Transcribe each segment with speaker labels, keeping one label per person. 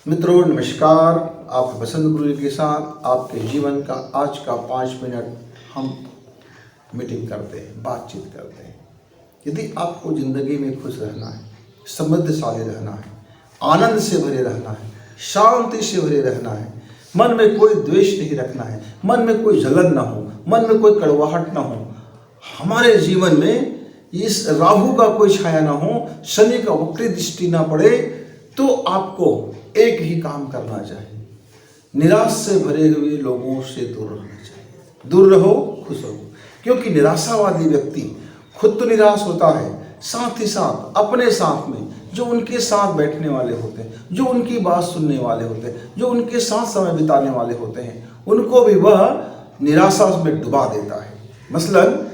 Speaker 1: मित्रों नमस्कार। आप बसंत गुरु के साथ आपके जीवन का आज का 5 मिनट हम मीटिंग करते हैं, बातचीत करते हैं। यदि आपको ज़िंदगी में खुश रहना है, समृद्धशाली रहना है, आनंद से भरे रहना है, शांति से भरे रहना है, मन में कोई द्वेष नहीं रखना है, मन में कोई जलन ना हो, मन में कोई कड़वाहट ना हो, हमारे जीवन में इस राहु का कोई छाया ना हो, शनि का वक्री दृष्टि ना पड़े, तो आपको एक ही काम करना चाहिए, निराश से भरे हुए लोगों से दूर रहना चाहिए। दूर रहो, खुश रहो। क्योंकि निराशावादी व्यक्ति खुद तो निराश होता है, साथ ही साथ अपने साथ में जो उनके साथ बैठने वाले होते हैं, जो उनकी बात सुनने वाले होते हैं, जो उनके साथ समय बिताने वाले होते हैं, उनको भी वह निराशा में डुबा देता है। मसलन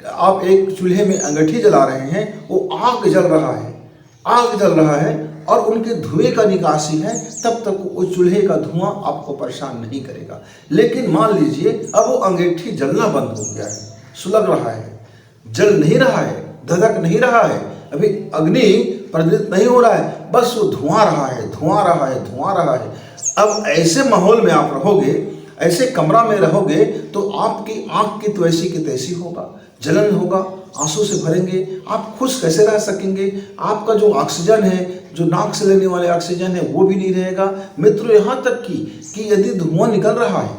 Speaker 1: आप एक चूल्हे में अंगीठी जला रहे हैं, वो आग जल रहा है और उनके धुएं का निकासी है, तब तक वो चूल्हे का धुआं आपको परेशान नहीं करेगा। लेकिन मान लीजिए अब वो अंगीठी जलना बंद हो गया है, सुलग रहा है, जल नहीं रहा है, धधक नहीं रहा है, अभी अग्नि प्रज्वलित नहीं हो रहा है, बस वो धुआं रहा है। अब ऐसे माहौल में आप रहोगे, ऐसे कमरा में रहोगे, तो आपकी आंख की तो ऐसी की तैसी होगा, जलन होगा, आंसू से भरेंगे, आप खुश कैसे रह सकेंगे? आपका जो ऑक्सीजन है, जो नाक से लेने वाले ऑक्सीजन है, वो भी नहीं रहेगा। मित्रों, यहाँ तक कि यदि धुआं निकल रहा है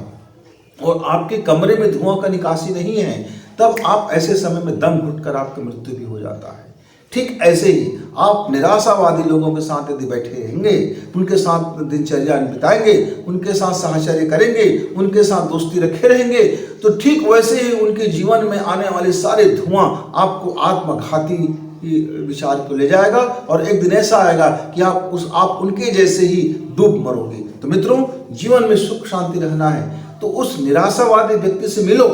Speaker 1: और आपके कमरे में धुआं का निकासी नहीं है, तब आप ऐसे समय में दम घुटकर आपकी मृत्यु भी हो जाता है। ठीक ऐसे ही आप निराशावादी लोगों के साथ यदि बैठे रहेंगे, उनके साथ दिनचर्या बिताएंगे, उनके साथ साहचर्य करेंगे, उनके साथ दोस्ती रखे रहेंगे, तो ठीक वैसे ही उनके जीवन में आने वाले सारे धुआं आपको आत्मघाती विचार को ले जाएगा और एक दिन ऐसा आएगा कि आप उनके जैसे ही डूब मरोगे। तो मित्रों, जीवन में सुख शांति रहना है तो उस निराशावादी व्यक्ति से मिलो,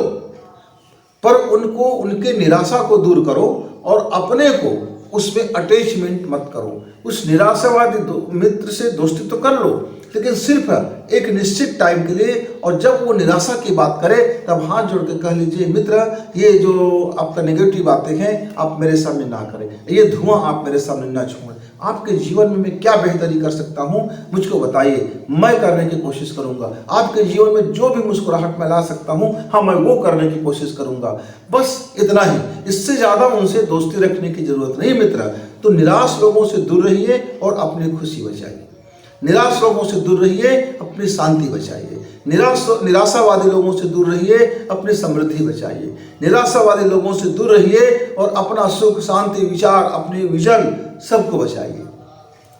Speaker 1: पर उनके निराशा को दूर करो और अपने को उसमें अटैचमेंट मत करो। उस निराशावादी मित्र से दोस्ती तो कर लो, लेकिन सिर्फ एक निश्चित टाइम के लिए, और जब वो निराशा की बात करे तब हाथ जोड़ के कह लीजिए, मित्र ये जो आपका नेगेटिव बातें हैं आप मेरे सामने ना करें, ये धुआं आप मेरे सामने ना छोड़ें। आपके जीवन में मैं क्या बेहतरी कर सकता हूँ मुझको बताइए, मैं करने की कोशिश करूँगा। आपके जीवन में जो भी मुस्कुराहट मैं ला सकता हूँ, हाँ मैं वो करने की कोशिश करूँगा। बस इतना ही, इससे ज़्यादा उनसे दोस्ती रखने की जरूरत नहीं मित्र। तो निराश लोगों से दूर रहिए और अपनी खुशी बचाइए। निराश लोगों से दूर रहिए, अपनी शांति बचाइए। निराशावादी लोगों से दूर रहिए, अपनी समृद्धि बचाइए। निराशावादी लोगों से दूर रहिए और अपना सुख शांति विचार, अपने विजन सबको बचाइए।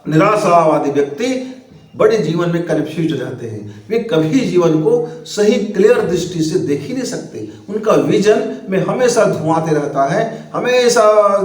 Speaker 1: निराशावादी व्यक्ति बड़े जीवन में कन्फ्यूज रहते हैं, वे कभी जीवन को सही क्लियर दृष्टि से देख ही नहीं सकते। उनका विजन में हमेशा धुआंते रहता है, हमेशा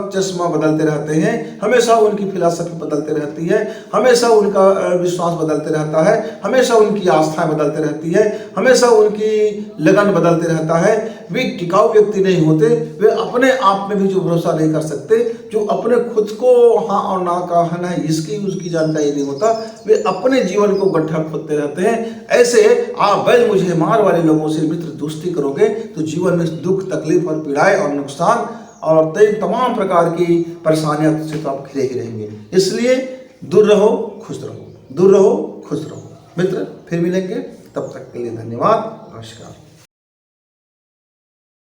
Speaker 1: चश्मा बदलते रहते हैं, हमेशा उनकी फिलॉसफी बदलते रहती है, हमेशा उनका विश्वास बदलते रहता है, हमेशा उनकी आस्थाएं बदलते रहती है, हमेशा उनकी लगन बदलते रहता है। वे टिकाऊ व्यक्ति नहीं होते, वे अपने आप में भी जो भरोसा नहीं कर सकते, जो अपने खुद को हाँ और ना कहना है इसकी उसकी जानकारी नहीं होता, वे अपने जीवन को गड्ढा खोदते रहते हैं। ऐसे आप बैल मुझे मार वाले लोगों से मित्र दोस्ती करोगे तो जीवन में दुख तकलीफ और पीड़ाएं और नुकसान और तमाम प्रकार की परेशानियां से तो आप घिरे ही रहेंगे। इसलिए दूर रहो, खुश रहो। दूर रहो, खुश रहो। मित्र फिर मिलेंगे, तब तक के लिए धन्यवाद, नमस्कार।